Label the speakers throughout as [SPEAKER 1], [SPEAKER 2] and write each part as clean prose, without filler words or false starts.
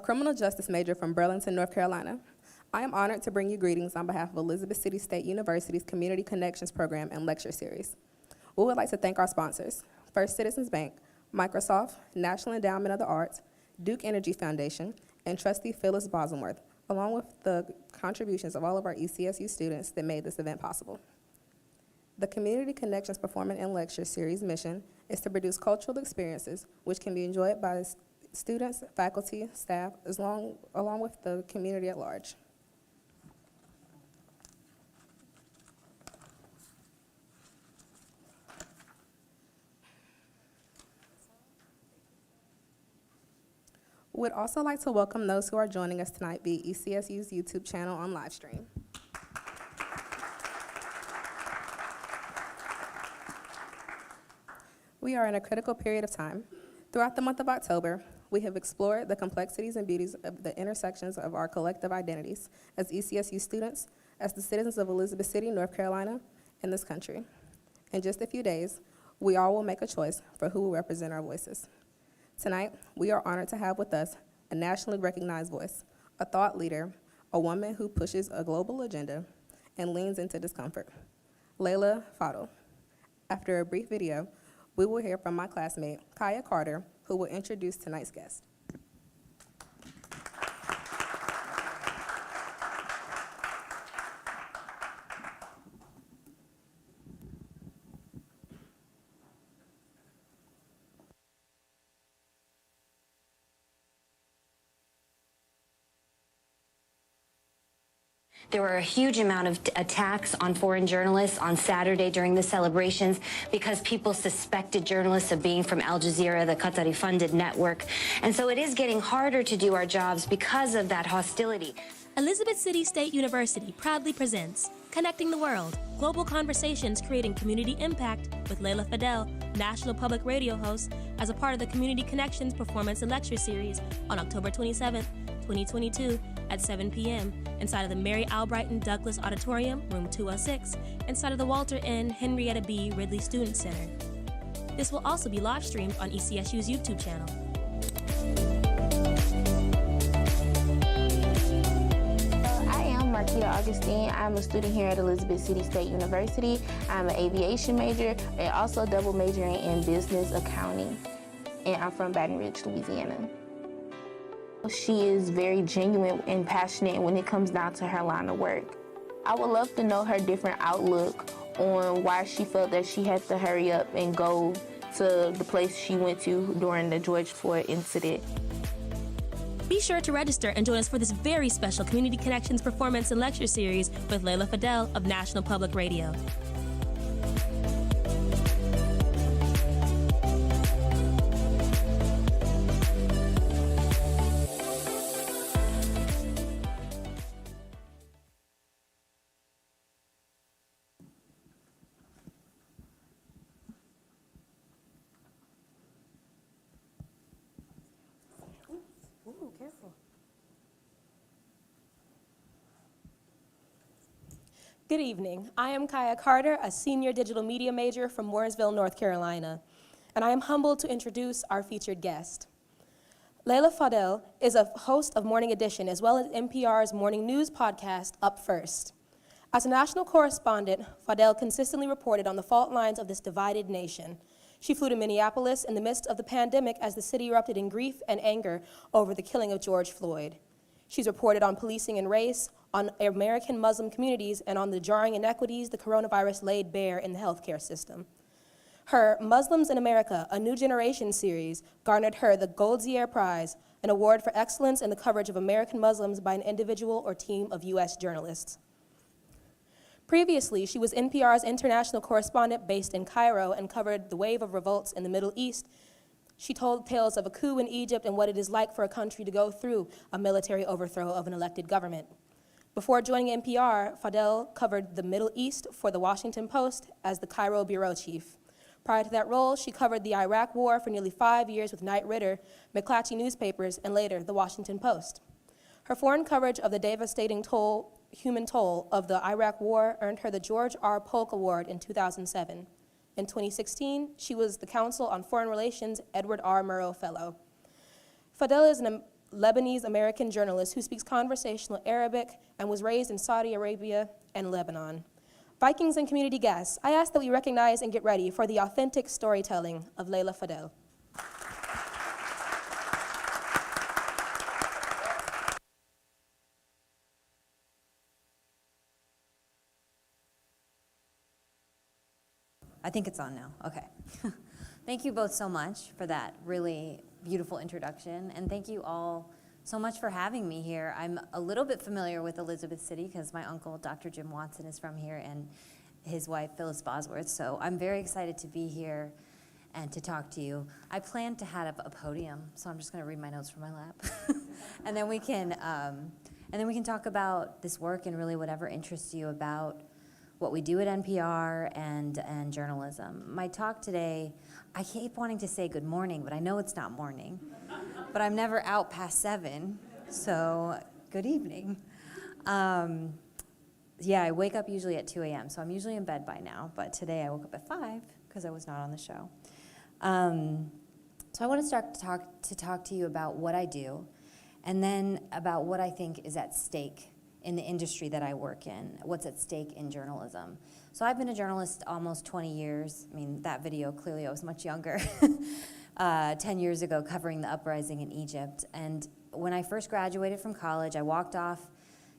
[SPEAKER 1] criminal justice major from Burlington, North Carolina. I am honored to bring you greetings on behalf of Elizabeth City State University's Community Connections Program and Lecture Series. We would like to thank our sponsors, First Citizens Bank, Microsoft, National Endowment of the Arts, Duke Energy Foundation, and Trustee Phyllis Bosworth, along with the contributions of all of our ECSU students that made this event possible. The Community Connections Performance and Lecture Series mission is to produce cultural experiences which can be enjoyed by students, faculty, staff, along with the community at large. We'd also like to welcome those who are joining us tonight via ECSU's YouTube channel on live stream. We are in a critical period of time. Throughout the month of October, we have explored the complexities and beauties of the intersections of our collective identities as ECSU students, as the citizens of Elizabeth City, North Carolina, and this country. In just a few days, we all will make a choice for who will represent our voices. Tonight, we are honored to have with us a nationally recognized voice, a thought leader, a woman who pushes a global agenda and leans into discomfort, Leila Fadel. After a brief video, we will hear from my classmate, Kaya Carter, who will introduce tonight's guest.
[SPEAKER 2] There were a huge amount of attacks on foreign journalists on Saturday during the celebrations because people suspected journalists of being from Al Jazeera, the Qatari-funded network. And so it is getting harder to do our jobs because of that hostility.
[SPEAKER 3] Elizabeth City State University proudly presents Connecting the World, Global Conversations Creating Community Impact with Leila Fadel, National Public Radio host, as a part of the Community Connections Performance and Lecture Series on October 27th, 2022 at 7 p.m. inside of the Mary Albrighton Douglas Auditorium, room 206, inside of the Walter N. Henrietta B. Ridley Student Center. This will also be live streamed on ECSU's YouTube channel.
[SPEAKER 4] I am Marquita Augustine. I'm a student here at Elizabeth City State University. I'm an aviation major and also double majoring in business accounting. And I'm from Baton Rouge, Louisiana. She is very genuine and passionate when it comes down to her line of work. I would love to know her different outlook on why she felt that she had to hurry up and go to the place she went to during the George Floyd incident.
[SPEAKER 3] Be sure to register and join us for this very special Community Connections Performance and Lecture Series with Leila Fadel of National Public Radio.
[SPEAKER 5] Good evening. I am Kaya Carter, a senior digital media major from Warrensville, North Carolina, and I am humbled to introduce our featured guest. Leila Fadel is a host of Morning Edition as well as NPR's morning news podcast, Up First. As a national correspondent, Fadel consistently reported on the fault lines of this divided nation. She flew to Minneapolis in the midst of the pandemic as the city erupted in grief and anger over the killing of George Floyd. She's reported on policing and race, on American Muslim communities, and on the jarring inequities the coronavirus laid bare in the healthcare system. Her Muslims in America, A New Generation series garnered her the Goldzier Prize, an award for excellence in the coverage of American Muslims by an individual or team of U.S. journalists. Previously, she was NPR's international correspondent based in Cairo and covered the wave of revolts in the Middle East. She told tales of a coup in Egypt and what it is like for a country to go through a military overthrow of an elected government. Before joining NPR, Fadel covered the Middle East for the Washington Post as the Cairo bureau chief. Prior to that role, she covered the Iraq War for nearly 5 years with Knight Ridder, McClatchy newspapers, and later the Washington Post. Her foreign coverage of the devastating human toll of the Iraq War earned her the George R. Polk Award in 2007. In 2016, she was the Council on Foreign Relations Edward R. Murrow Fellow. Fadel is an Lebanese-American journalist who speaks conversational Arabic and was raised in Saudi Arabia and Lebanon. Vikings and community guests, I ask that we recognize and get ready for the authentic storytelling of Leila Fadel.
[SPEAKER 6] I think it's on now, okay. Thank you both so much for that really beautiful introduction, and thank you all so much for having me here. I'm a little bit familiar with Elizabeth City because my uncle, Dr. Jim Watson, is from here, and his wife, Phyllis Bosworth, so I'm very excited to be here and to talk to you. I plan to have a podium, so I'm just gonna read my notes from my lap. And then we can talk about this work and really whatever interests you about what we do at NPR and journalism. My talk today, I keep wanting to say good morning, but I know it's not morning. But I'm never out past 7, so good evening. Yeah, I wake up usually at 2 a.m., so I'm usually in bed by now, but today I woke up at 5 because I was not on the show. So I want to start to talk to you about what I do, and then about what I think is at stake in the industry that I work in, what's at stake in journalism. So I've been a journalist almost 20 years. I mean, that video, clearly I was much younger, 10 years ago, covering the uprising in Egypt. And when I first graduated from college, I walked off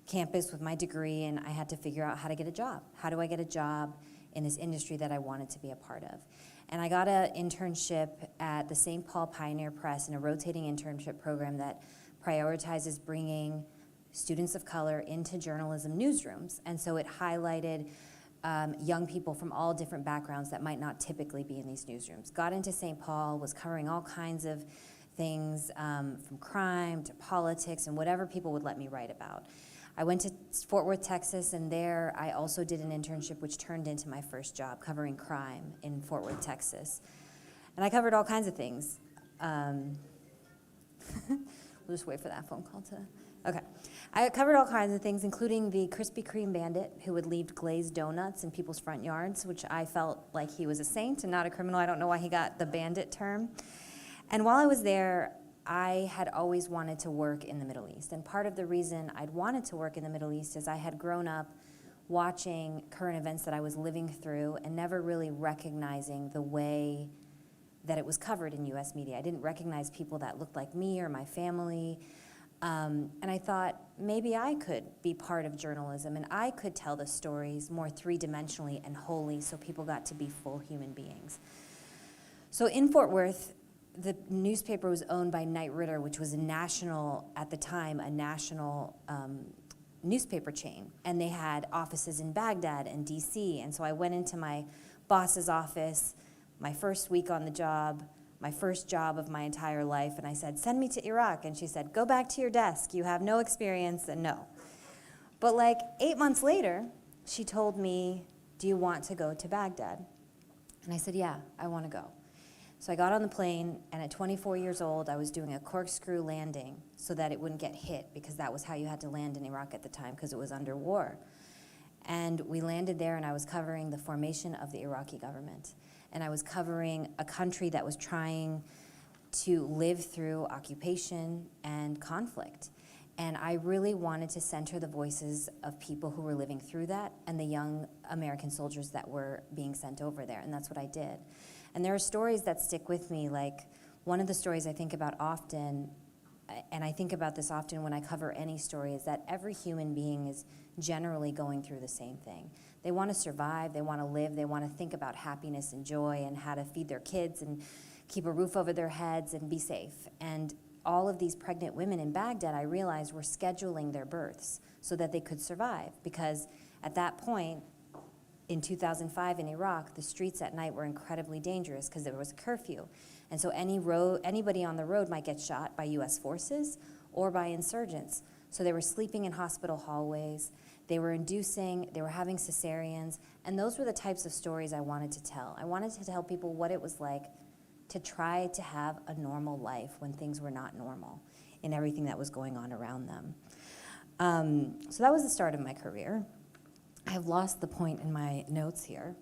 [SPEAKER 6] campus with my degree, and I had to figure out how to get a job. How do I get a job in this industry that I wanted to be a part of? And I got an internship at the St. Paul Pioneer Press in a rotating internship program that prioritizes bringing students of color into journalism newsrooms. And so it highlighted young people from all different backgrounds that might not typically be in these newsrooms. Got into St. Paul, was covering all kinds of things, from crime to politics and whatever people would let me write about. I went to Fort Worth, Texas, and there I also did an internship which turned into my first job, covering crime in Fort Worth, Texas. And I covered all kinds of things. We'll just wait for that phone call to, okay. I covered all kinds of things, including the Krispy Kreme bandit who would leave glazed donuts in people's front yards, which I felt like he was a saint and not a criminal. I don't know why he got the bandit term. And while I was there, I had always wanted to work in the Middle East. And part of the reason I'd wanted to work in the Middle East is I had grown up watching current events that I was living through and never really recognizing the way that it was covered in US media. I didn't recognize people that looked like me or my family. And I thought maybe I could be part of journalism and I could tell the stories more three-dimensionally and wholly so people got to be full human beings. So in Fort Worth, the newspaper was owned by Knight Ridder, which was a national, at the time, a national newspaper chain. And they had offices in Baghdad and DC. And so I went into my boss's office, my first week on the job, my first job of my entire life, and I said, send me to Iraq. And she said, go back to your desk. You have no experience, and no. But like 8 months later, she told me, do you want to go to Baghdad? And I said, yeah, I want to go. So I got on the plane, and at 24 years old, I was doing a corkscrew landing so that it wouldn't get hit, because that was how you had to land in Iraq at the time, because it was under war. And we landed there, and I was covering the formation of the Iraqi government. And I was covering a country that was trying to live through occupation and conflict. And I really wanted to center the voices of people who were living through that and the young American soldiers that were being sent over there, and that's what I did. And there are stories that stick with me, like one of the stories I think about often, and I think about this often when I cover any story, is that every human being is generally going through the same thing. They want to survive, they want to live, they want to think about happiness and joy and how to feed their kids and keep a roof over their heads and be safe. And all of these pregnant women in Baghdad, I realized, were scheduling their births so that they could survive, because at that point, in 2005 in Iraq, the streets at night were incredibly dangerous because there was a curfew. And so anybody on the road might get shot by US forces or by insurgents. So they were sleeping in hospital hallways, they were having cesareans, and those were the types of stories I wanted to tell. I wanted to tell people what it was like to try to have a normal life when things were not normal in everything that was going on around them. So that was the start of my career. I have lost the point in my notes here.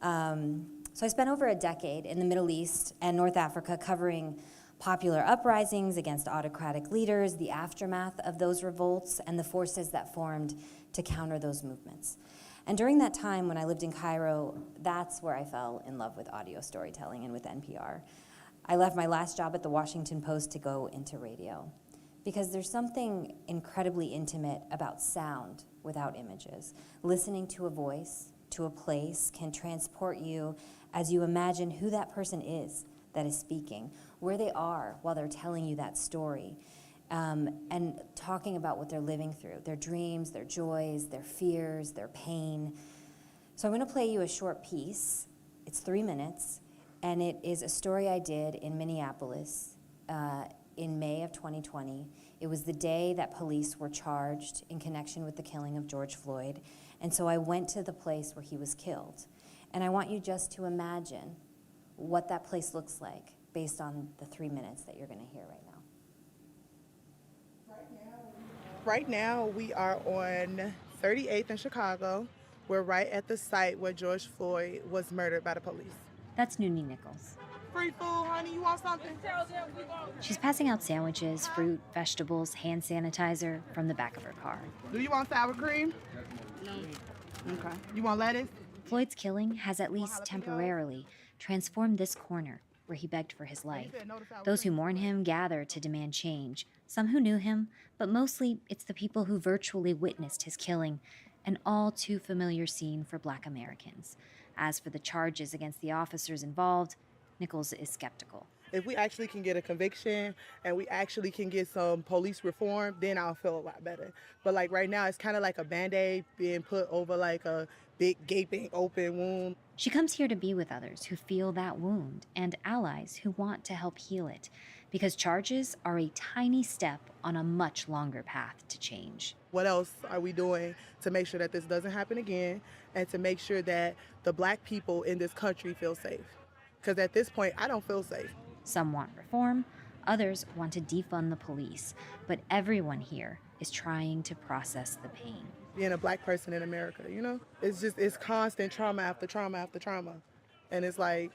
[SPEAKER 6] So I spent over a decade in the Middle East and North Africa covering popular uprisings against autocratic leaders, the aftermath of those revolts, and the forces that formed to counter those movements. And during that time when I lived in Cairo, that's where I fell in love with audio storytelling and with NPR. I left my last job at the Washington Post to go into radio, because there's something incredibly intimate about sound without images. Listening to a voice, to a place, can transport you as you imagine who that person is that is speaking, where they are while they're telling you that story, and talking about what they're living through, their dreams, their joys, their fears, their pain. So I'm gonna play you a short piece. It's 3 minutes, and it is a story I did in Minneapolis in May of 2020. It was the day that police were charged in connection with the killing of George Floyd, and so I went to the place where he was killed. And I want you just to imagine what that place looks like based on the 3 minutes that you're gonna hear right now.
[SPEAKER 7] Right now, we are on 38th in Chicago. We're right at the site where George Floyd was murdered by the police.
[SPEAKER 8] That's Noonie Nichols.
[SPEAKER 7] Free food, honey, you want something?
[SPEAKER 8] She's passing out sandwiches, fruit, vegetables, hand sanitizer from the back of her car.
[SPEAKER 7] Do you want sour cream? No. Okay. You want lettuce?
[SPEAKER 8] Floyd's killing has at least temporarily transformed this corner where he begged for his life. Those who mourn him gather to demand change, some who knew him, but mostly it's the people who virtually witnessed his killing, an all too familiar scene for Black Americans. As for the charges against the officers involved, Nichols is skeptical.
[SPEAKER 7] If we actually can get a conviction and we actually can get some police reform, then I'll feel a lot better. But like right now, it's kind of like a Band-Aid being put over like a big gaping open wound.
[SPEAKER 8] She comes here to be with others who feel that wound and allies who want to help heal it, because charges are a tiny step on a much longer path to change.
[SPEAKER 7] What else are we doing to make sure that this doesn't happen again and to make sure that the Black people in this country feel safe? Because at this point, I don't feel safe.
[SPEAKER 8] Some want reform, others want to defund the police, but everyone here is trying to process the pain.
[SPEAKER 7] Being a Black person in America, you know, it's constant trauma after trauma after trauma. And it's like,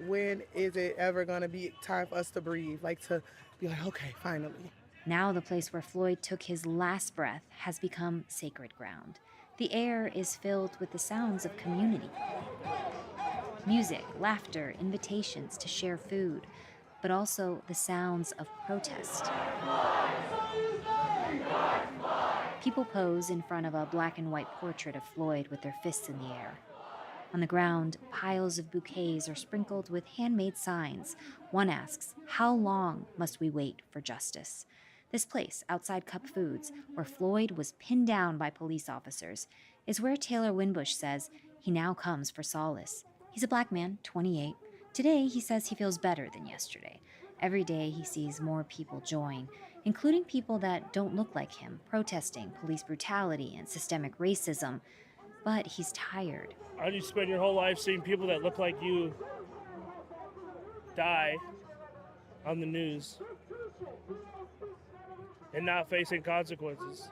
[SPEAKER 7] when is it ever gonna be time for us to breathe? Like to be like, okay, finally.
[SPEAKER 8] Now the place where Floyd took his last breath has become sacred ground. The air is filled with the sounds of community. Music, laughter, invitations to share food, but also the sounds of protest. People pose in front of a black and white portrait of Floyd with their fists in the air. On the ground, piles of bouquets are sprinkled with handmade signs. One asks, how long must we wait for justice? This place, outside Cup Foods, where Floyd was pinned down by police officers, is where Taylor Winbush says he now comes for solace. He's a Black man, 28. Today, he says he feels better than yesterday. Every day, he sees more people join, including people that don't look like him, protesting police brutality and systemic racism. But he's tired.
[SPEAKER 9] How do you spend your whole life seeing people that look like you die on the news and not facing consequences?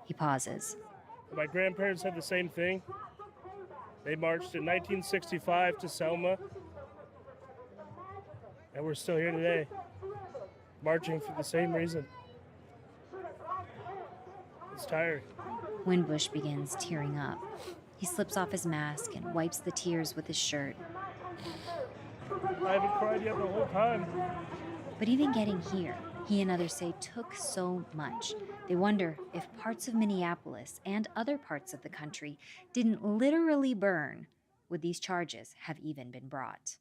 [SPEAKER 8] He pauses.
[SPEAKER 9] My grandparents had the same thing. They marched in 1965 to Selma, and we're still here today, marching for the same reason. It's tiring.
[SPEAKER 8] Winbush begins tearing up. He slips off his mask and wipes the tears with his shirt.
[SPEAKER 9] I haven't cried yet the whole time.
[SPEAKER 8] But even getting here, he and others say took so much. They wonder if parts of Minneapolis and other parts of the country didn't literally burn, would these charges have even been brought?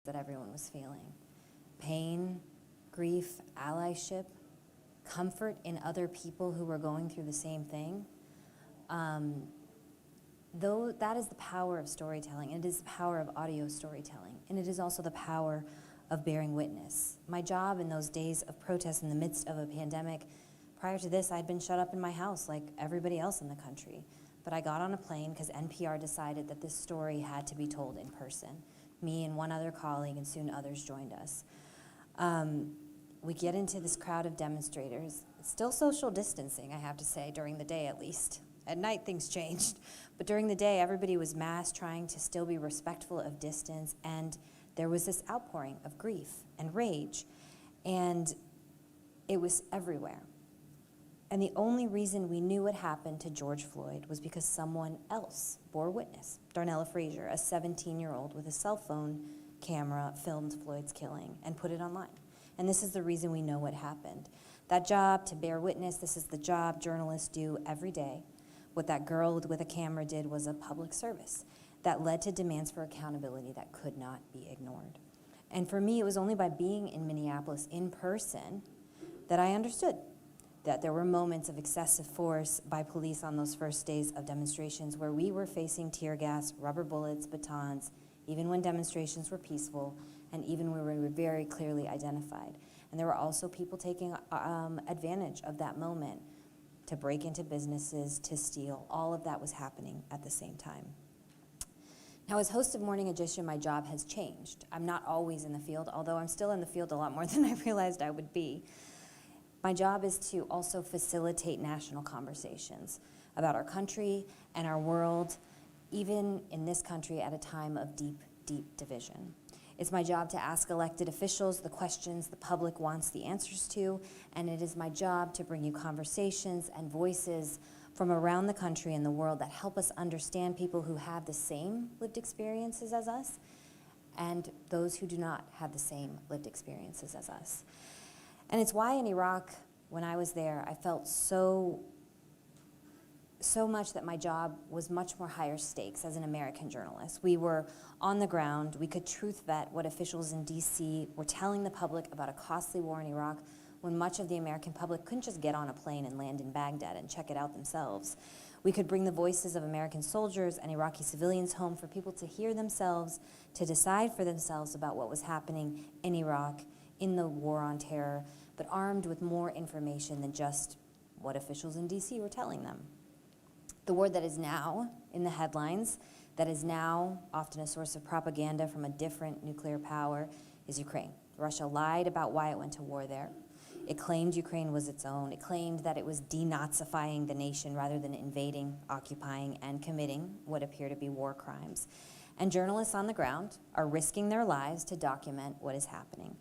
[SPEAKER 6] That everyone was feeling. Pain, grief, allyship, comfort in other people who were going through the same thing. Though that is the power of storytelling, and it is the power of audio storytelling, and it is also the power of bearing witness. My job in those days of protest in the midst of a pandemic, prior to this, I'd been shut up in my house like everybody else in the country. But I got on a plane because NPR decided that this story had to be told in person. Me and one other colleague, and soon others joined us. We get into this crowd of demonstrators. It's still social distancing, I have to say, during the day at least. At night, things changed. But during the day, everybody was masked, trying to still be respectful of distance, and there was this outpouring of grief and rage, and it was everywhere. And the only reason we knew what happened to George Floyd was because someone else bore witness. Darnella Frazier, a 17-year-old with a cell phone camera, filmed Floyd's killing and put it online. And this is the reason we know what happened. That job, to bear witness, this is the job journalists do every day. What that girl with a camera did was a public service that led to demands for accountability that could not be ignored. And for me, it was only by being in Minneapolis in person that I understood that there were moments of excessive force by police on those first days of demonstrations where we were facing tear gas, rubber bullets, batons, even when demonstrations were peaceful, and even when we were very clearly identified. And there were also people taking advantage of that moment to break into businesses, to steal. All of that was happening at the same time. Now, as host of Morning Edition, my job has changed. I'm not always in the field, although I'm still in the field a lot more than I realized I would be. My job is to also facilitate national conversations about our country and our world, even in this country at a time of deep, deep division. It's my job to ask elected officials the questions the public wants the answers to, and it is my job to bring you conversations and voices from around the country and the world that help us understand people who have the same lived experiences as us and those who do not have the same lived experiences as us. And it's why in Iraq, when I was there, I felt so much that my job was much more higher stakes as an American journalist. We were on the ground. We could truth vet what officials in DC were telling the public about a costly war in Iraq when much of the American public couldn't just get on a plane and land in Baghdad and check it out themselves. We could bring the voices of American soldiers and Iraqi civilians home for people to hear themselves, to decide for themselves about what was happening in Iraq, in the war on terror, but armed with more information than just what officials in DC were telling them. The war that is now in the headlines, that is now often a source of propaganda from a different nuclear power, is Ukraine. Russia lied about why it went to war there. It claimed Ukraine was its own. It claimed that it was denazifying the nation rather than invading, occupying, and committing what appear to be war crimes. And journalists on the ground are risking their lives to document what is happening.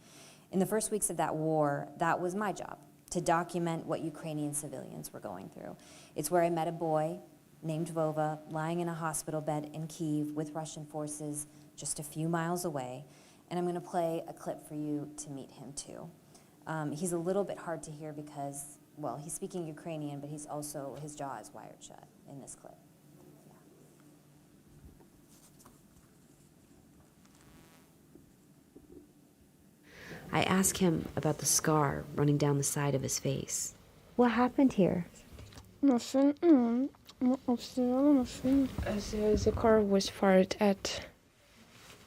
[SPEAKER 6] In the first weeks of that war, that was my job, to document what Ukrainian civilians were going through. It's where I met a boy named Vova lying in a hospital bed in Kyiv with Russian forces just a few miles away. And I'm going to play a clip for you to meet him too. He's a little bit hard to hear because, well, he's speaking Ukrainian, but he's also, his jaw is wired shut in this clip.
[SPEAKER 10] I ask him about the scar running down the side of his face. What happened here?
[SPEAKER 11] Nothing. The car was fired at.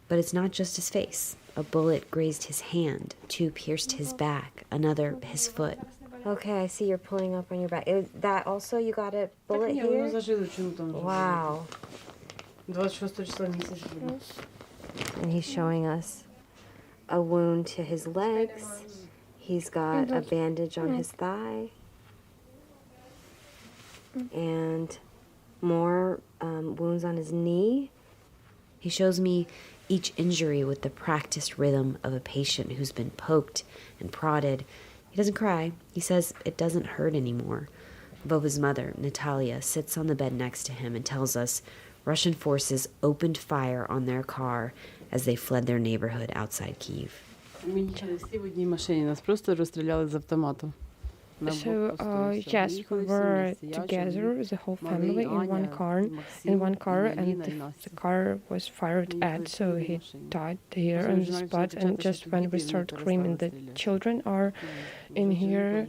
[SPEAKER 10] But it's not just his face. A bullet grazed his hand, two pierced his back, another his foot. Okay, I see you're pulling up on your back. That also, you got a bullet here? Wow. And he's showing us a wound to his legs. He's got a bandage on his thigh. And more wounds on his knee. He shows me each injury with the practiced rhythm of a patient who's been poked and prodded. He doesn't cry. He says it doesn't hurt anymore. Vova's mother, Natalia, sits on the bed next to him and tells us Russian forces opened fire on their car as they fled their neighborhood outside Kyiv.
[SPEAKER 11] So, yes, we were together, the whole family, in one car, and the car was fired at, so he died here on the spot. And just when we started screaming, the children are in here,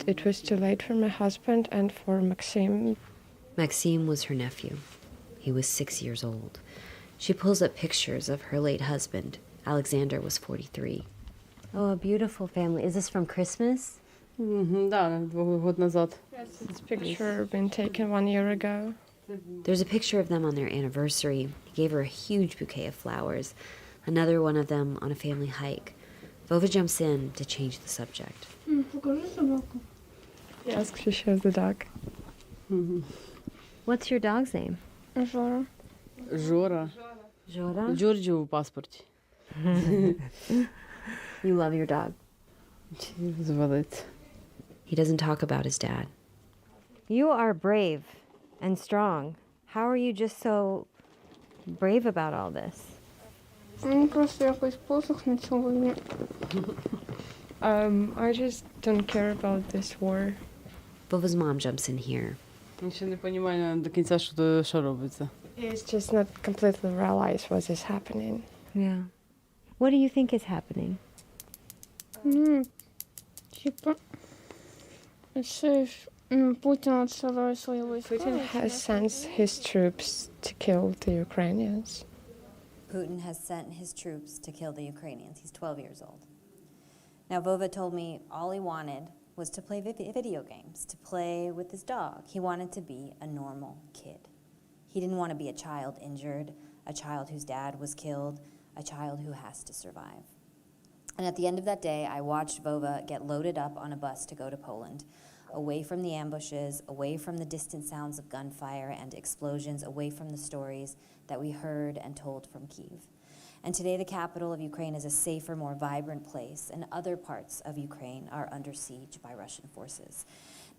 [SPEAKER 11] it was too late for my husband and for Maxim.
[SPEAKER 10] Maxim was her nephew. He was 6 years old. She pulls up pictures of her late husband. Alexander was 43. Oh, a beautiful family. Is this from Christmas?
[SPEAKER 11] Yes, this picture been taken 1 year ago.
[SPEAKER 10] There's a picture of them on their anniversary. He gave her a huge bouquet of flowers. Another one of them on a family hike. Vova jumps in to change the subject.
[SPEAKER 11] Yes, she shows the dog.
[SPEAKER 10] What's your dog's name?
[SPEAKER 11] Жора.
[SPEAKER 12] Жора.
[SPEAKER 10] Jora?
[SPEAKER 12] Giorgio в паспорті.
[SPEAKER 10] You love your dog.
[SPEAKER 12] Звалить.
[SPEAKER 10] He doesn't talk about his dad.
[SPEAKER 13] You are brave and strong. How are you just so brave about all this?
[SPEAKER 11] Мені просто якось посох на сьогодні. I just don't care about this war.
[SPEAKER 10] Vova's mom jumps in here.
[SPEAKER 12] Він ще не розуміє до кінця, що робиться.
[SPEAKER 11] It's just not completely realize what is happening.
[SPEAKER 13] Yeah. What do you think is happening?
[SPEAKER 11] Типа, Putin has sent his troops to kill the Ukrainians.
[SPEAKER 6] Putin has sent his troops to kill the Ukrainians. He's 12 years old. Now, Vova told me all he wanted was to play video games, to play with his dog. He wanted to be a normal kid. He didn't want to be a child injured, a child whose dad was killed, a child who has to survive. And at the end of that day, I watched Vova get loaded up on a bus to go to Poland, away from the ambushes, away from the distant sounds of gunfire and explosions, away from the stories that we heard and told from Kyiv. And today the capital of Ukraine is a safer, more vibrant place, and other parts of Ukraine are under siege by Russian forces.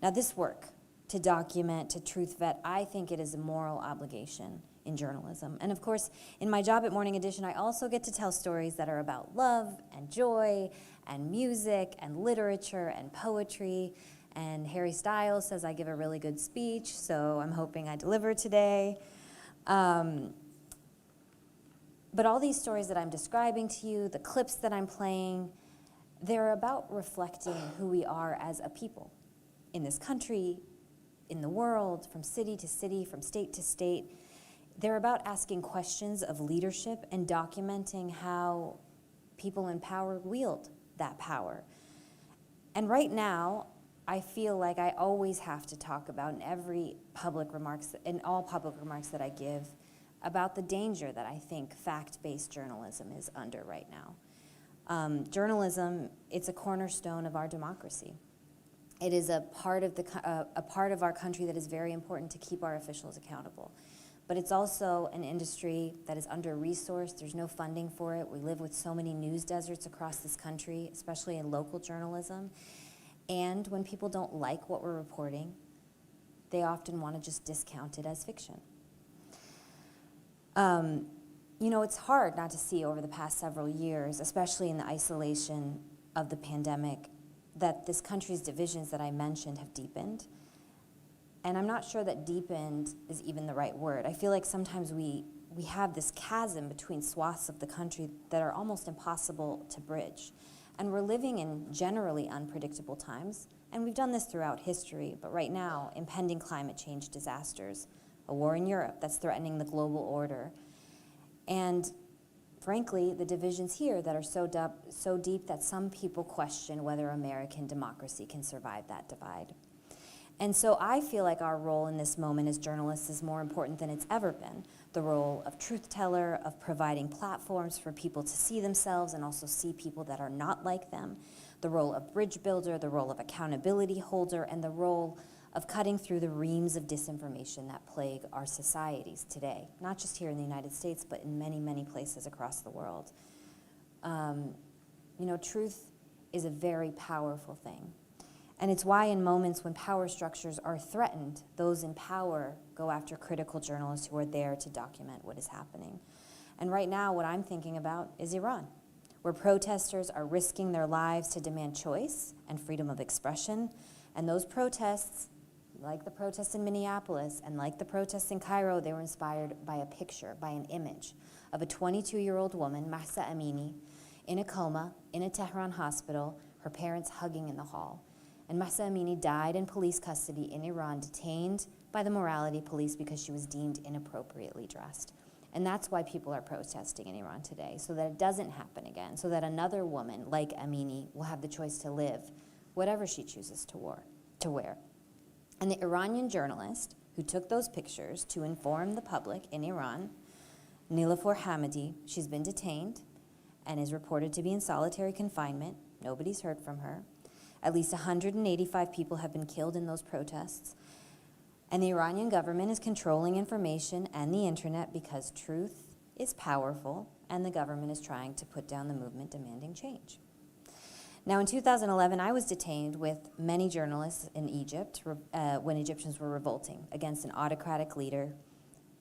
[SPEAKER 6] Now this work, to document, to truth vet, I think it is a moral obligation in journalism. And of course, in my job at Morning Edition, I also get to tell stories that are about love and joy and music and literature and poetry. And Harry Styles says I give a really good speech, so I'm hoping I deliver today. But all these stories that I'm describing to you, the clips that I'm playing, they're about reflecting who we are as a people in this country, in the world, from city to city, from state to state. They're about asking questions of leadership and documenting how people in power wield that power. And right now, I feel like I always have to talk about in all public remarks that I give, about the danger that I think fact-based journalism is under right now. Journalism, it's a cornerstone of our democracy. It is a part of our country that is very important to keep our officials accountable. But it's also an industry that is under-resourced. There's no funding for it. We live with so many news deserts across this country, especially in local journalism. And when people don't like what we're reporting, they often want to just discount it as fiction. You know, it's hard not to see over the past several years, especially in the isolation of the pandemic, that this country's divisions that I mentioned have deepened. And I'm not sure that deepened is even the right word. I feel like sometimes we have this chasm between swaths of the country that are almost impossible to bridge. And we're living in generally unpredictable times, and we've done this throughout history, but right now, impending climate change disasters, a war in Europe that's threatening the global order, and frankly, the divisions here that are so deep that some people question whether American democracy can survive that divide. And so I feel like our role in this moment as journalists is more important than it's ever been. The role of truth teller, of providing platforms for people to see themselves and also see people that are not like them. The role of bridge builder, the role of accountability holder, and the role of cutting through the reams of disinformation that plague our societies today, not just here in the United States, but in many, many places across the world. You know, truth is a very powerful thing. And it's why in moments when power structures are threatened, those in power go after critical journalists who are there to document what is happening. And right now, what I'm thinking about is Iran, where protesters are risking their lives to demand choice and freedom of expression. And those protests, like the protests in Minneapolis and like the protests in Cairo, they were inspired by a picture, by an image of a 22-year-old woman, Mahsa Amini, in a coma in a Tehran hospital, her parents hugging in the hall. And Mahsa Amini died in police custody in Iran, detained by the morality police because she was deemed inappropriately dressed. And that's why people are protesting in Iran today, so that it doesn't happen again, so that another woman like Amini will have the choice to live whatever she chooses to wear. And the Iranian journalist who took those pictures to inform the public in Iran, Niloufar Hamidi, she's been detained and is reported to be in solitary confinement. Nobody's heard from her. At least 185 people have been killed in those protests. And the Iranian government is controlling information and the internet because truth is powerful, and the government is trying to put down the movement demanding change. Now, in 2011, I was detained with many journalists in Egypt when Egyptians were revolting against an autocratic leader.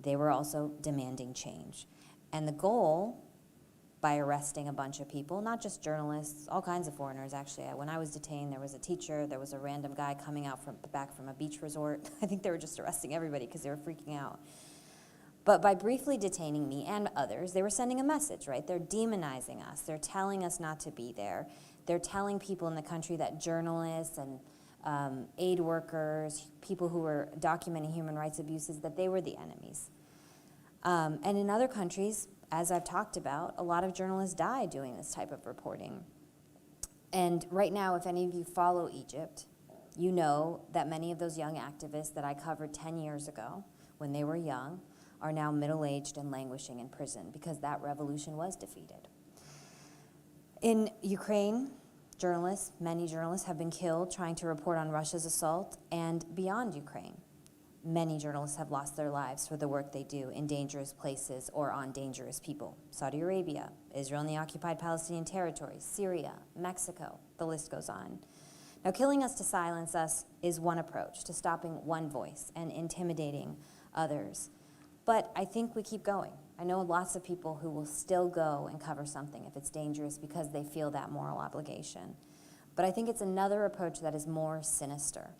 [SPEAKER 6] They were also demanding change. And the goal, by arresting a bunch of people, not just journalists, all kinds of foreigners, actually. When I was detained, there was a teacher, there was a random guy coming out back from a beach resort. I think they were just arresting everybody because they were freaking out. But by briefly detaining me and others, they were sending a message, right? They're demonizing us. They're telling us not to be there. They're telling people in the country that journalists and aid workers, people who were documenting human rights abuses, that they were the enemies. And in other countries, as I've talked about, a lot of journalists die doing this type of reporting. And right now, if any of you follow Egypt, you know that many of those young activists that I covered 10 years ago, when they were young, are now middle-aged and languishing in prison because that revolution was defeated. In Ukraine, many journalists have been killed trying to report on Russia's assault, and beyond Ukraine, many journalists have lost their lives for the work they do in dangerous places or on dangerous people. Saudi Arabia, Israel and the occupied Palestinian territories, Syria, Mexico, the list goes on. Now, killing us to silence us is one approach to stopping one voice and intimidating others. But I think we keep going. I know lots of people who will still go and cover something if it's dangerous because they feel that moral obligation. But I think it's another approach that is more sinister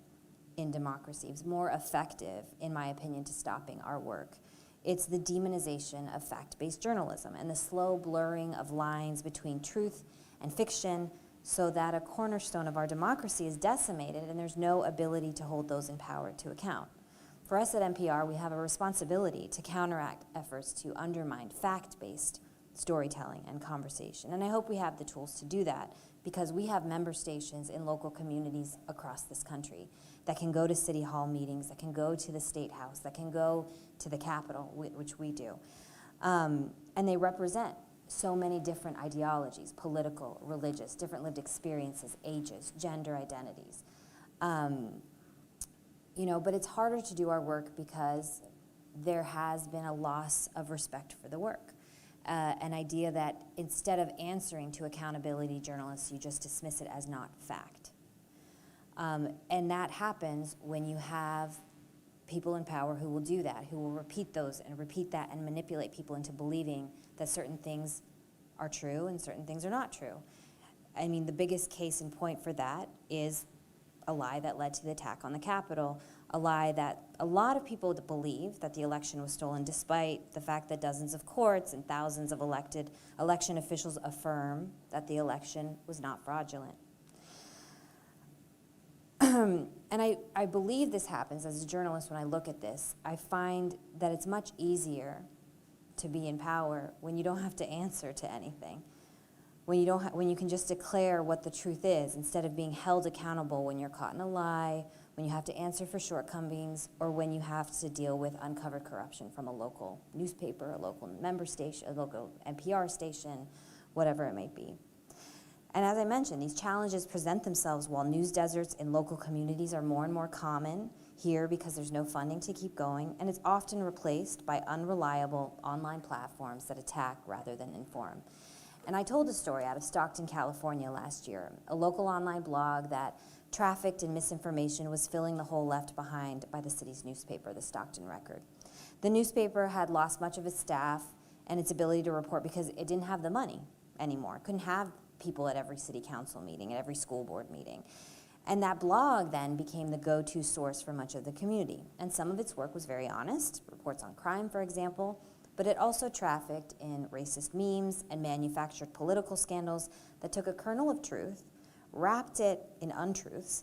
[SPEAKER 6] in democracy. It's more effective, in my opinion, to stopping our work. It's the demonization of fact-based journalism and the slow blurring of lines between truth and fiction so that a cornerstone of our democracy is decimated and there's no ability to hold those in power to account. For us at NPR, we have a responsibility to counteract efforts to undermine fact-based storytelling and conversation. And I hope we have the tools to do that because we have member stations in local communities across this country that can go to city hall meetings, that can go to the State House, that can go to the Capitol, which we do. And they represent so many different ideologies, political, religious, different lived experiences, ages, gender identities. But it's harder to do our work because there has been a loss of respect for the work. An idea that instead of answering to accountability journalists, you just dismiss it as not fact. And that happens when you have people in power who will do that, who will repeat those and repeat that and manipulate people into believing that certain things are true and certain things are not true. I mean, the biggest case in point for that is a lie that led to the attack on the Capitol, a lie that a lot of people believe that the election was stolen, despite the fact that dozens of courts and thousands of election officials affirm that the election was not fraudulent. And I believe this happens as a journalist when I look at this. I find that it's much easier to be in power when you don't have to answer to anything. When you can just declare what the truth is instead of being held accountable when you're caught in a lie, when you have to answer for shortcomings, or when you have to deal with uncovered corruption from a local newspaper, a local member station, a local NPR station, whatever it may be. And as I mentioned, these challenges present themselves while news deserts in local communities are more and more common here because there's no funding to keep going, and it's often replaced by unreliable online platforms that attack rather than inform. And I told a story out of Stockton, California last year, a local online blog that trafficked and misinformation was filling the hole left behind by the city's newspaper, the Stockton Record. The newspaper had lost much of its staff and its ability to report because it didn't have the money anymore. It couldn't have people at every city council meeting, at every school board meeting. And that blog then became the go-to source for much of the community. And some of its work was very honest, reports on crime, for example, but it also trafficked in racist memes and manufactured political scandals that took a kernel of truth, wrapped it in untruths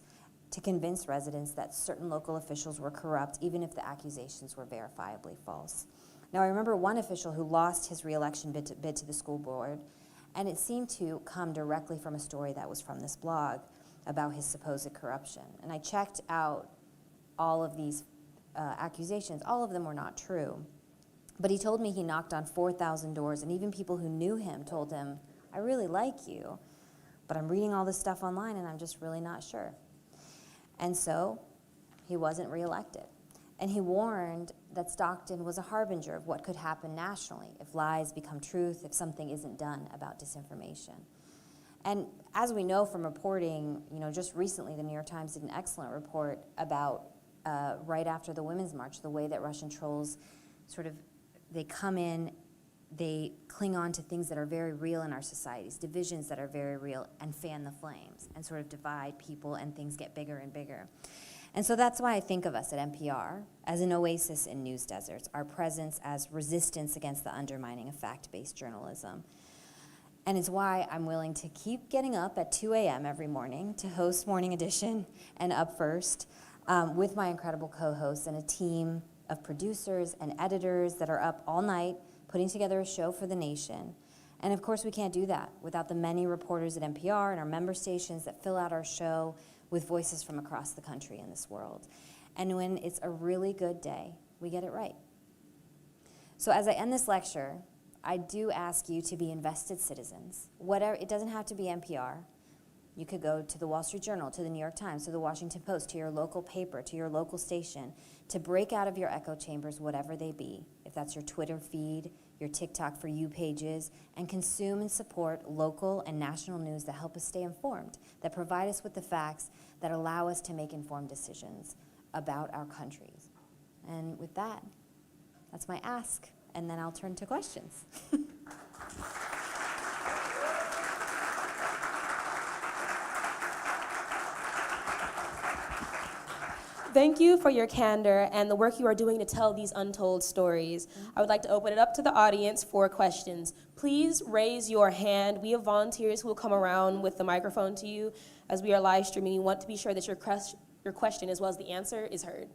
[SPEAKER 6] to convince residents that certain local officials were corrupt, even if the accusations were verifiably false. Now, I remember one official who lost his re-election bid to the school board, and it seemed to come directly from a story that was from this blog about his supposed corruption. And I checked out all of these accusations. All of them were not true. But he told me he knocked on 4,000 doors, and even people who knew him told him, "I really like you, but I'm reading all this stuff online and I'm just really not sure." And so he wasn't reelected. And he warned that Stockton was a harbinger of what could happen nationally if lies become truth, if something isn't done about disinformation. And as we know from reporting, just recently the New York Times did an excellent report about right after the Women's March, the way that Russian trolls they come in, they cling on to things that are very real in our societies, divisions that are very real, and fan the flames and sort of divide people, and things get bigger and bigger. And so that's why I think of us at NPR as an oasis in news deserts, our presence as resistance against the undermining of fact-based journalism. And it's why I'm willing to keep getting up at 2 a.m. every morning to host Morning Edition and Up First with my incredible co-hosts and a team of producers and editors that are up all night putting together a show for the nation. And of course, we can't do that without the many reporters at NPR and our member stations that fill out our show with voices from across the country and this world. And when it's a really good day, we get it right. So as I end this lecture, I do ask you to be invested citizens. Whatever, it doesn't have to be NPR. You could go to the Wall Street Journal, to the New York Times, to the Washington Post, to your local paper, to your local station, to break out of your echo chambers, whatever they be, if that's your Twitter feed, your TikTok For You pages, and consume and support local and national news that help us stay informed, that provide us with the facts that allow us to make informed decisions about our countries. And with that, that's my ask, and then I'll turn to questions.
[SPEAKER 5] Thank you for your candor and the work you are doing to tell these untold stories. I would like to open it up to the audience for questions. Please raise your hand. We have volunteers who will come around with the microphone to you as we are live streaming. You want to be sure that your question, as well as the answer, is heard.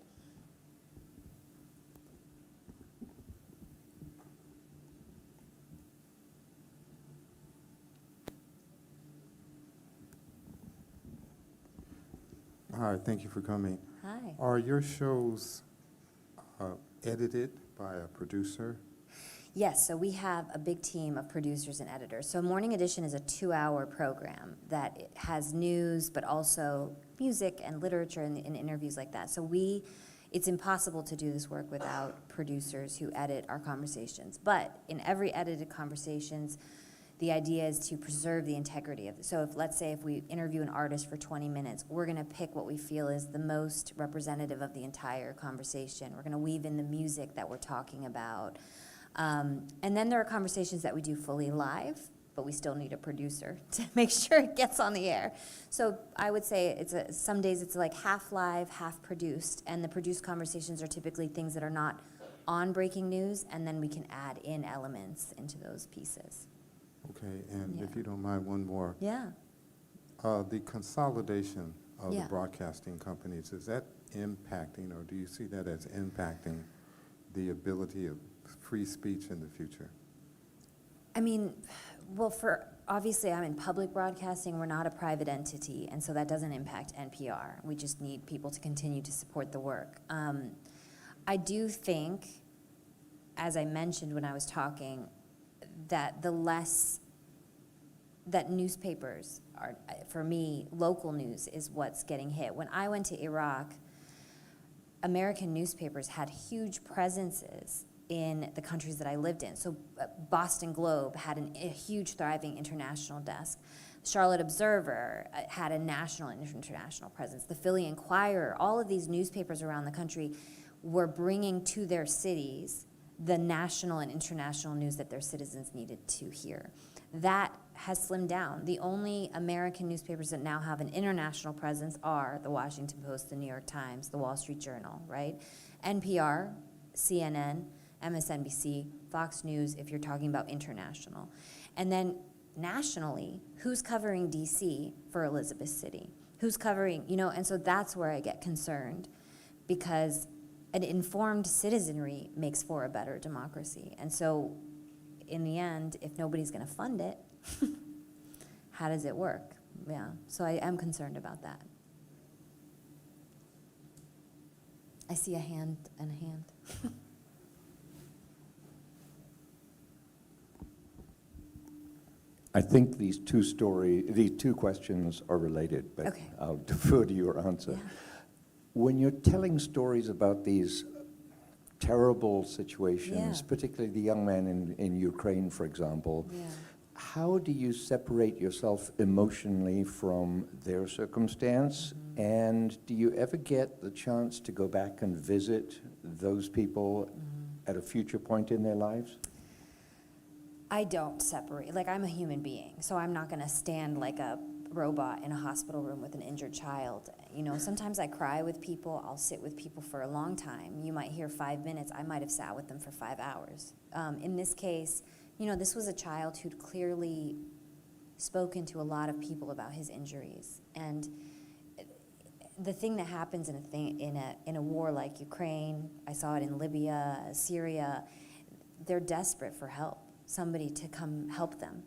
[SPEAKER 14] Hi, thank you for coming.
[SPEAKER 6] Hi.
[SPEAKER 14] Are your shows edited by a producer?
[SPEAKER 6] Yes, so we have a big team of producers and editors. So Morning Edition is a 2-hour program that has news, but also music and literature and interviews like that. So it's impossible to do this work without producers who edit our conversations. But in every edited conversations, the idea is to preserve the integrity of it. So let's say if we interview an artist for 20 minutes, we're gonna pick what we feel is the most representative of the entire conversation. We're gonna weave in the music that we're talking about. And then there are conversations that we do fully live, but we still need a producer to make sure it gets on the air. So I would say some days it's like half live, half produced, and the produced conversations are typically things that are not on breaking news, and then we can add in elements into those pieces.
[SPEAKER 14] Okay, and if you don't mind, one more.
[SPEAKER 6] Yeah.
[SPEAKER 14] The consolidation of
[SPEAKER 6] Yeah.
[SPEAKER 14] the broadcasting companies, is that impacting, or do you see that as impacting the ability of free speech in the future?
[SPEAKER 6] I mean, well, obviously I'm in public broadcasting, we're not a private entity, and so that doesn't impact NPR. We just need people to continue to support the work. I do think, as I mentioned when I was talking, that that newspapers are, for me, local news is what's getting hit. When I went to Iraq, American newspapers had huge presences in the countries that I lived in. So Boston Globe had a huge, thriving international desk. Charlotte Observer had a national and international presence. The Philly Inquirer, all of these newspapers around the country were bringing to their cities the national and international news that their citizens needed to hear. That has slimmed down. The only American newspapers that now have an international presence are the Washington Post, the New York Times, the Wall Street Journal, right? NPR, CNN, MSNBC, Fox News, if you're talking about international. And then nationally, who's covering DC for Elizabeth City? Who's covering, and so that's where I get concerned, because an informed citizenry makes for a better democracy. And so in the end, if nobody's gonna fund it, how does it work? Yeah, so I am concerned about that. I see a hand and a hand.
[SPEAKER 15] I think these two questions are related, but
[SPEAKER 6] Okay.
[SPEAKER 15] I'll defer to your answer.
[SPEAKER 6] Yeah.
[SPEAKER 15] when you're telling stories about these terrible situations, particularly the young man in Ukraine, for example, how do you separate yourself emotionally from their circumstance? And do you ever get the chance to go back and visit those people at a future point in their lives?
[SPEAKER 6] I don't separate. Like, I'm a human being, so I'm not going to stand like a robot in a hospital room with an injured child. You know, sometimes I cry with people. I'll sit with people for a long time. You might hear 5 minutes. I might have sat with them for 5 hours. In this case, you know, this was a child who'd clearly spoken to a lot of people about his injuries. And the thing that happens in a war like Ukraine, I saw it in Libya, Syria, they're desperate for help, somebody to come help them.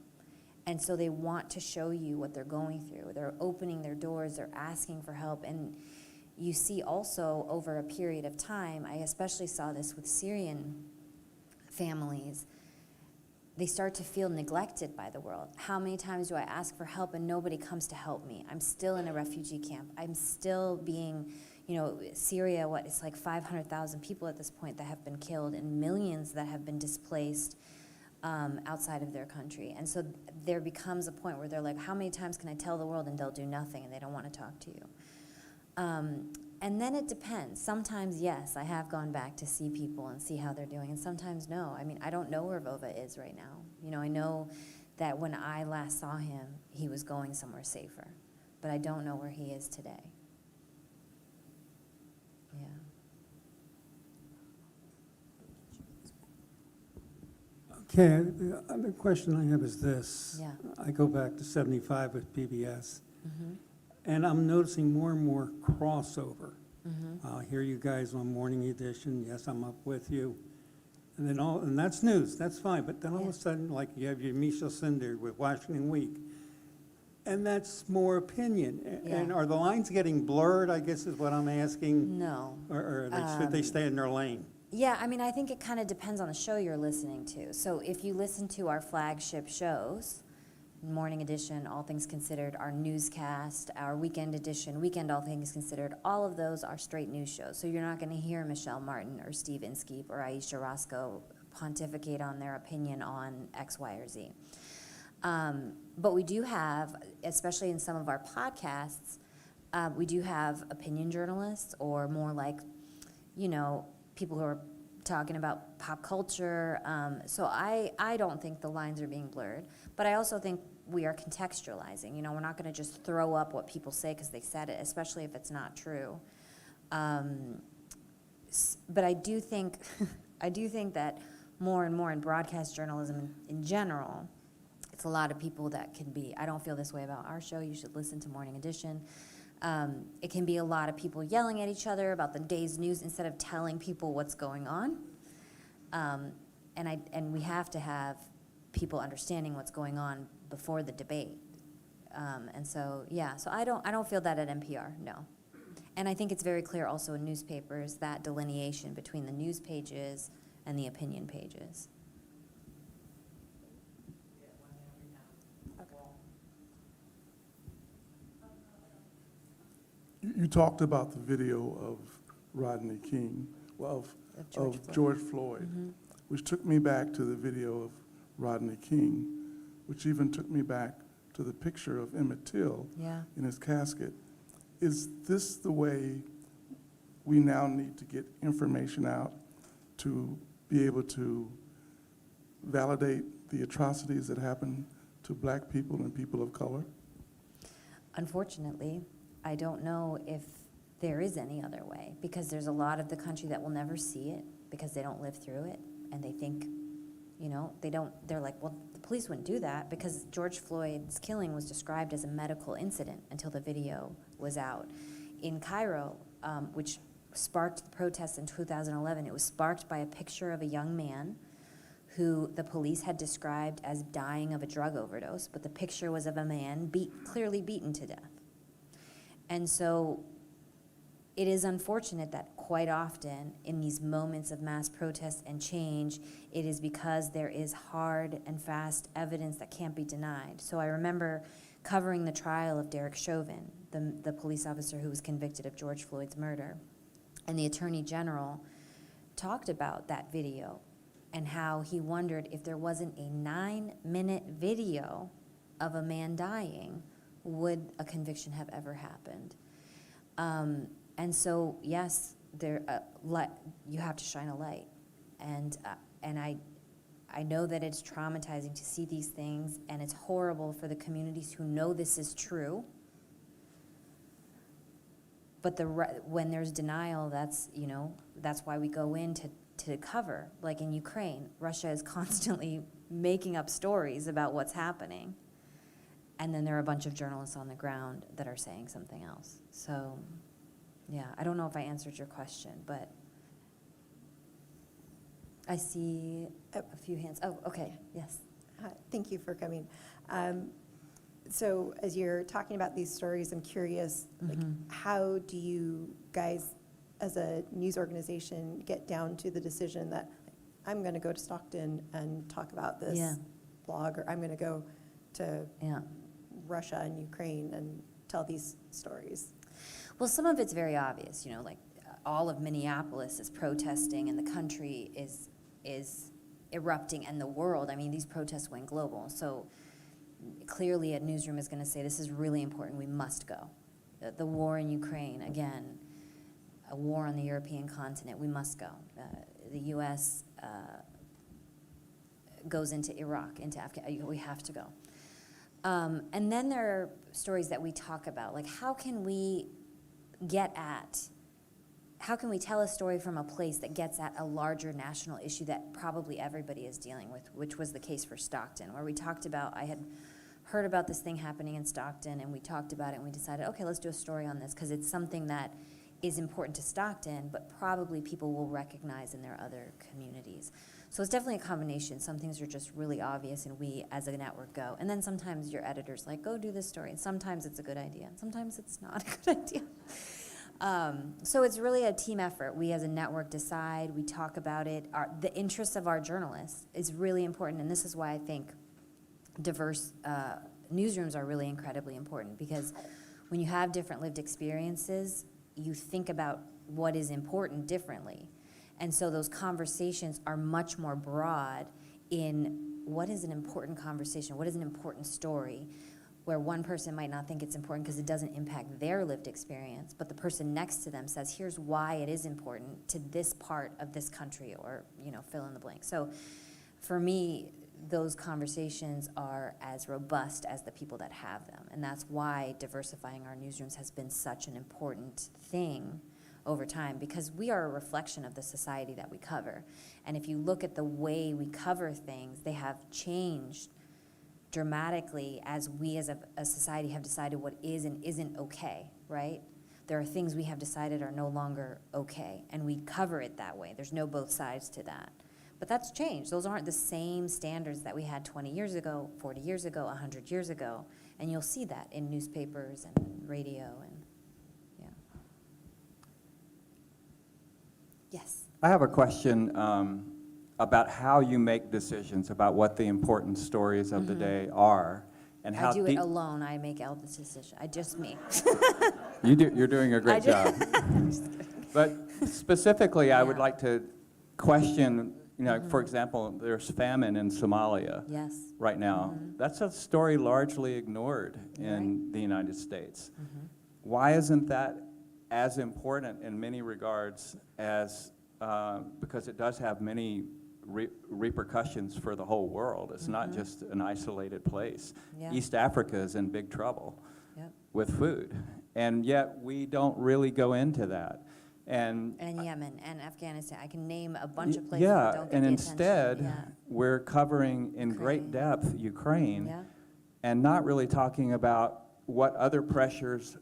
[SPEAKER 6] And so they want to show you what they're going through. They're opening their doors, they're asking for help. And you see also over a period of time, I especially saw this with Syrian families, they start to feel neglected by the world. How many times do I ask for help and nobody comes to help me? I'm still in a refugee camp. I'm still being, you know, Syria, it's like 500,000 people at this point that have been killed and millions that have been displaced outside of their country. And so there becomes a point where they're like, how many times can I tell the world, and they'll do nothing and they don't want to talk to you. And then it depends. Sometimes, yes, I have gone back to see people and see how they're doing, and sometimes no. I mean, I don't know where Vova is right now. You know, I know that when I last saw him, he was going somewhere safer, but I don't know where he is today. Yeah.
[SPEAKER 16] Okay, the other question I have is this.
[SPEAKER 6] Yeah.
[SPEAKER 16] I go back to 75 with PBS,
[SPEAKER 6] Mm-hmm.
[SPEAKER 16] and I'm noticing more and more crossover.
[SPEAKER 6] Mm-hmm.
[SPEAKER 16] I'll hear you guys on Morning Edition. Yes, I'm up with you. And then and that's news, that's fine. But then all of a sudden, like you have your Michel Cinder with Washington Week, and that's more opinion. And are the lines getting blurred, I guess is what I'm asking?
[SPEAKER 6] No.
[SPEAKER 16] Or should they stay in their lane?
[SPEAKER 6] Yeah, I mean, I think it kind of depends on the show you're listening to. So if you listen to our flagship shows, Morning Edition, All Things Considered, our newscast, our Weekend Edition, Weekend All Things Considered, all of those are straight news shows. So you're not going to hear Michelle Martin or Steve Inskeep or Aisha Roscoe pontificate on their opinion on X, Y, or Z. But we do have, especially in some of our podcasts, we do have opinion journalists or more like, you know, people who are talking about pop culture. So I don't think the lines are being blurred, but I also think we are contextualizing. You know, we're not going to just throw up what people say because they said it, especially if it's not true. But I do think, I do think that more and more in broadcast journalism in general, it's a lot of people that can be, I don't feel this way about our show, you should listen to Morning Edition. It can be a lot of people yelling at each other about the day's news instead of telling people what's going on. And we have to have people understanding what's going on before the debate. And so, yeah, so I don't feel that at NPR, no. And I think it's very clear also in newspapers, that delineation between the news pages and the opinion pages.
[SPEAKER 17] You talked about the video of Rodney King, well, of George Floyd,
[SPEAKER 6] Mm-hmm.
[SPEAKER 17] which took me back to the video of Rodney King, which even took me back to the picture of Emmett Till in his casket. Is this the way we now need to get information out to be able to validate the atrocities that happen to black people and people of color?
[SPEAKER 6] Unfortunately, I don't know if there is any other way, because there's a lot of the country that will never see it because they don't live through it, and they think, you know, they're like, well, the police wouldn't do that, because George Floyd's killing was described as a medical incident until the video was out. In Cairo, which sparked the protests in 2011, it was sparked by a picture of a young man who the police had described as dying of a drug overdose, but the picture was of a man clearly beaten to death. And so it is unfortunate that quite often in these moments of mass protest and change, it is because there is hard and fast evidence that can't be denied. So I remember covering the trial of Derek Chauvin, the police officer who was convicted of George Floyd's murder. And the Attorney General talked about that video and how he wondered if there wasn't a 9-minute video of a man dying, would a conviction have ever happened? And so, yes, you have to shine a light. And I know that it's traumatizing to see these things, and it's horrible for the communities who know this is true. But when there's denial, that's why we go in to cover. Like in Ukraine, Russia is constantly making up stories about what's happening. And then there are a bunch of journalists on the ground that are saying something else. So, yeah, I don't know if I answered your question, but I see a few hands. Oh, okay, yes.
[SPEAKER 18] Thank you for coming. So as you're talking about these stories, I'm curious, like, how do you guys, as a news organization, get down to the decision that I'm going to go to Stockton and talk about this blog, or I'm going to go to Russia and Ukraine and tell these stories?
[SPEAKER 6] Well, some of it's very obvious, like all of Minneapolis is protesting and the country is erupting, and the world, I mean, these protests went global. So clearly a newsroom is going to say, this is really important, we must go. The war in Ukraine, again, a war on the European continent, we must go. The U.S. Goes into Iraq, into Afghanistan, we have to go. And then there are stories that we talk about, like how can we tell a story from a place that gets at a larger national issue that probably everybody is dealing with, which was the case for Stockton, where we talked about, I had heard about this thing happening in Stockton, and we talked about it, and we decided, okay, let's do a story on this, because it's something that is important to Stockton, but probably people will recognize in their other communities. So it's definitely a combination. Some things are just really obvious, and we, as a network, go. And then sometimes your editor's like, go do this story, and sometimes it's a good idea, and sometimes it's not a good idea. So it's really a team effort. We as a network decide, we talk about it. The interests of our journalists is really important, and this is why I think diverse newsrooms are really incredibly important, because when you have different lived experiences, you think about what is important differently. And so those conversations are much more broad in what is an important conversation, what is an important story, where one person might not think it's important because it doesn't impact their lived experience, but the person next to them says, here's why it is important to this part of this country, or fill in the blank. So for me, those conversations are as robust as the people that have them, and that's why diversifying our newsrooms has been such an important thing over time, because we are a reflection of the society that we cover. And if you look at the way we cover things, they have changed dramatically as we as a society have decided what is and isn't okay, right? There are things we have decided are no longer okay, and we cover it that way. There's no both sides to that. But that's changed. Those aren't the same standards that we had 20 years ago, 40 years ago, 100 years ago, and you'll see that in newspapers and radio and, Yes.
[SPEAKER 19] I have a question about how you make decisions about what the important stories of the day are, and how
[SPEAKER 6] I do it alone. I make all the decisions. Just me.
[SPEAKER 19] You're doing a great job. But specifically, I would like to question, for example, there's famine in Somalia right now. That's a story largely ignored in the United States. Why isn't that as important in many regards as, because it does have many repercussions for the whole world. It's not just an isolated place. East Africa is in big trouble with food, and yet we don't really go into that. And
[SPEAKER 6] Yemen and Afghanistan, I can name a bunch of places that don't get
[SPEAKER 19] and
[SPEAKER 6] the
[SPEAKER 19] instead
[SPEAKER 6] attention.
[SPEAKER 19] we're covering in great depth Ukraine, and not really talking about what other pressures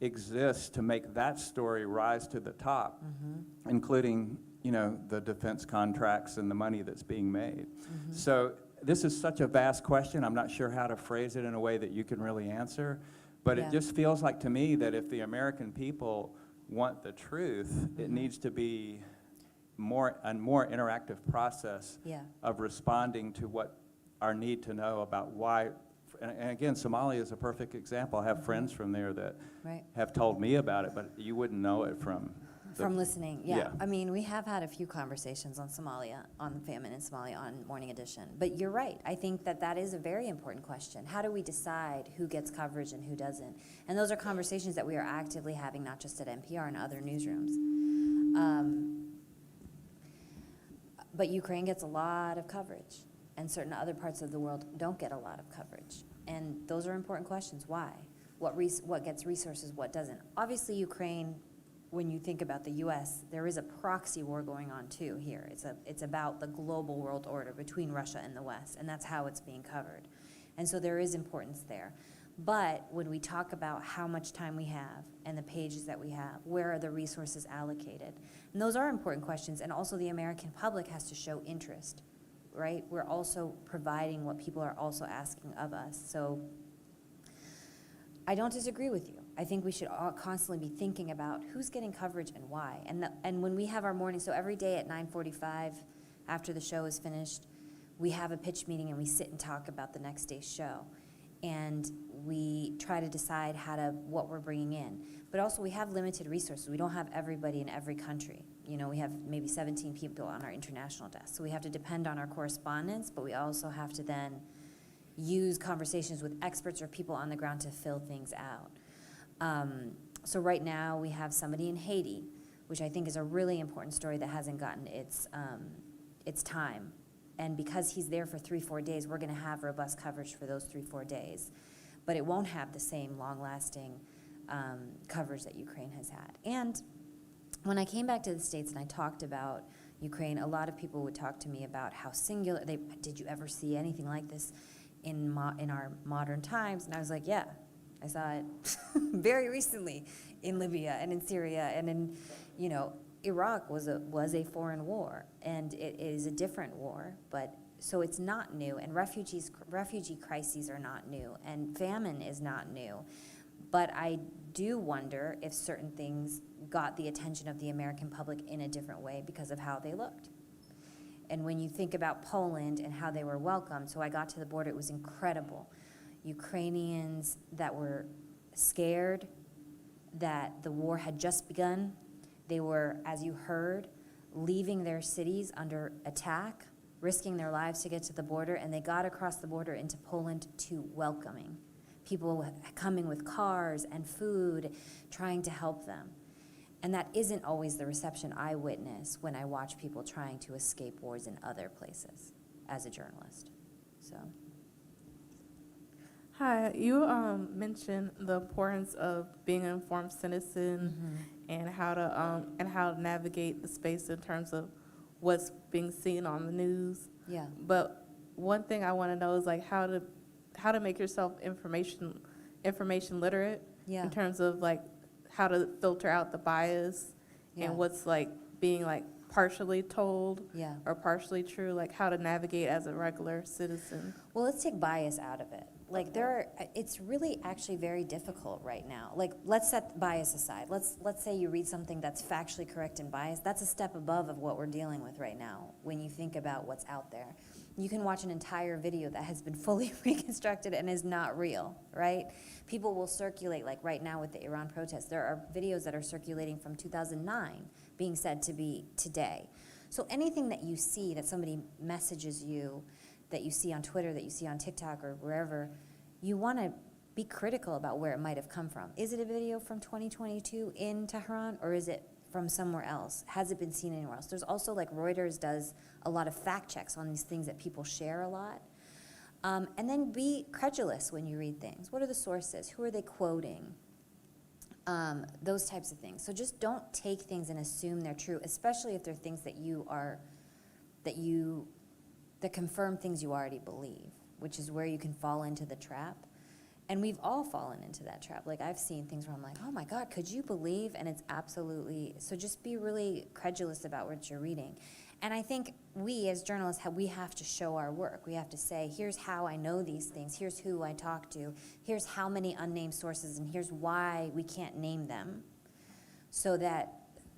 [SPEAKER 19] exist to make that story rise to the top, including the defense contracts and the money that's being made. So this is such a vast question. I'm not sure how to phrase it in a way that you can really answer, but it just feels like to me that if the American people want the truth, it needs to be a more interactive process of responding to what our need to know about why and again, Somalia is a perfect example. I have friends from there that
[SPEAKER 6] Right.
[SPEAKER 19] have told me about it, but you wouldn't know it from
[SPEAKER 6] listening, yeah.
[SPEAKER 19] Yeah.
[SPEAKER 6] I mean, we have had a few conversations on Somalia, on famine in Somalia, on Morning Edition. But you're right. I think that is a very important question. How do we decide who gets coverage and who doesn't? And those are conversations that we are actively having, not just at NPR and other newsrooms. But Ukraine gets a lot of coverage, and certain other parts of the world don't get a lot of coverage. And those are important questions. Why? What gets resources, what doesn't? Obviously, Ukraine, when you think about the U.S., there is a proxy war going on too here. It's about the global world order between Russia and the West, and that's how it's being covered. And so there is importance there. But when we talk about how much time we have and the pages that we have, where are the resources allocated? And those are important questions, and also the American public has to show interest, right? We're also providing what people are also asking of us. So I don't disagree with you. I think we should all constantly be thinking about who's getting coverage and why. And when we have our morning, so every day at 9:45 after the show is finished, we have a pitch meeting and we sit and talk about the next day's show. And we try to decide what we're bringing in. But also we have limited resources. We don't have everybody in every country. You know, we have maybe 17 people on our international desk. So we have to depend on our correspondence, but we also have to then use conversations with experts or people on the ground to fill things out. So right now we have somebody in Haiti, which I think is a really important story that hasn't gotten its time. And because he's there for 3-4 days, we're going to have robust coverage for those 3-4 days. But it won't have the same long-lasting coverage that Ukraine has had. And when I came back to the States and I talked about Ukraine, a lot of people would talk to me about how singular, did you ever see anything like this in our modern times? And I was like, yeah. I saw it very recently in Libya and in Syria and in, Iraq was a foreign war, and it is a different war, but so it's not new, and refugee crises are not new, and famine is not new. But I do wonder if certain things got the attention of the American public in a different way because of how they looked. And when you think about Poland and how they were welcomed, so I got to the border, it was incredible. Ukrainians that were scared that the war had just begun. They were, as you heard, leaving their cities under attack, risking their lives to get to the border, and they got across the border into Poland to welcoming. People coming with cars and food, trying to help them. And that isn't always the reception I witness when I watch people trying to escape wars in other places as a journalist. So.
[SPEAKER 1] Hi, you mentioned the importance of being an informed citizen and how to navigate the space in terms of what's being seen on the news.
[SPEAKER 6] Yeah.
[SPEAKER 1] But one thing I want to know is like how to make yourself information literate in terms of like how to filter out the bias and what's like being like partially told or partially true, like how to navigate as a regular citizen.
[SPEAKER 6] Well, let's take bias out of it. Like it's really actually very difficult right now. Like let's set bias aside. Let's say you read something that's factually correct and biased. That's a step above of what we're dealing with right now when you think about what's out there. You can watch an entire video that has been fully reconstructed and is not real, right? People will circulate, like right now with the Iran protests, there are videos that are circulating from 2009 being said to be today. So anything that you see that somebody messages you, that you see on Twitter, that you see on TikTok or wherever, you want to be critical about where it might have come from. Is it a video from 2022 in Tehran, or is it from somewhere else? Has it been seen anywhere else? There's also, like, Reuters does a lot of fact checks on these things that people share a lot. And then be credulous when you read things. What are the sources? Who are they quoting? Those types of things. So just don't take things and assume they're true, especially if they're things that that confirm things you already believe, which is where you can fall into the trap. And we've all fallen into that trap. Like, I've seen things where I'm like, oh my God, could you believe? And it's absolutely, so just be really credulous about what you're reading. And I think we as journalists, we have to show our work. We have to say, here's how I know these things. Here's who I talk to. Here's how many unnamed sources, and here's why we can't name them, so that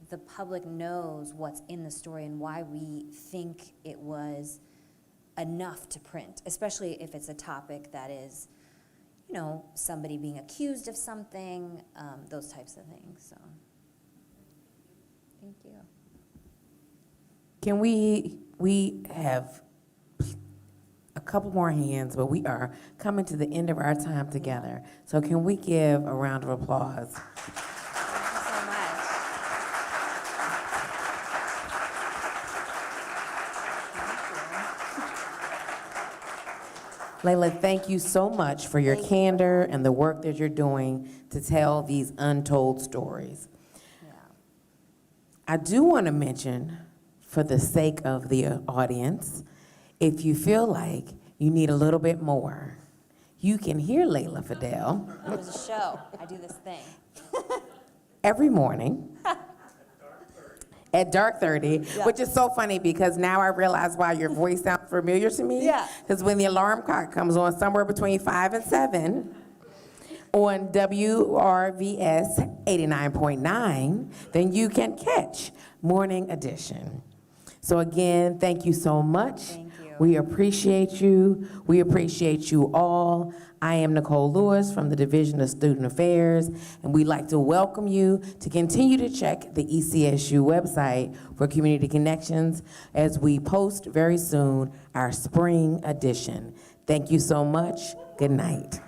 [SPEAKER 6] the public knows what's in the story and why we think it was enough to print, especially if it's a topic that is somebody being accused of something, those types of things. So, thank you.
[SPEAKER 20] Can we have a couple more hands, but we are coming to the end of our time together. So can we give a round of applause?
[SPEAKER 6] Thank you so much.
[SPEAKER 20] Leila, thank you so much for your candor and the work that you're doing to tell these untold stories.
[SPEAKER 6] Yeah.
[SPEAKER 20] I do want to mention, for the sake of the audience, if you feel like you need a little bit more, you can hear Leila Fadel
[SPEAKER 6] There's a show. I do this thing.
[SPEAKER 20] every morning at dark 30, which is so funny because now I realize why your voice sounds familiar to me.
[SPEAKER 6] Yeah.
[SPEAKER 20] Because when the alarm clock comes on somewhere between 5 and 7 on WRVS 89.9, then you can catch Morning Edition. So again, thank you so much.
[SPEAKER 6] Thank you.
[SPEAKER 20] We appreciate you. We appreciate you all. I am Nicole Lewis from the Division of Student Affairs, and we'd like to welcome you to continue to check the ECSU website for community connections as we post very soon our spring edition. Thank you so much. Good night.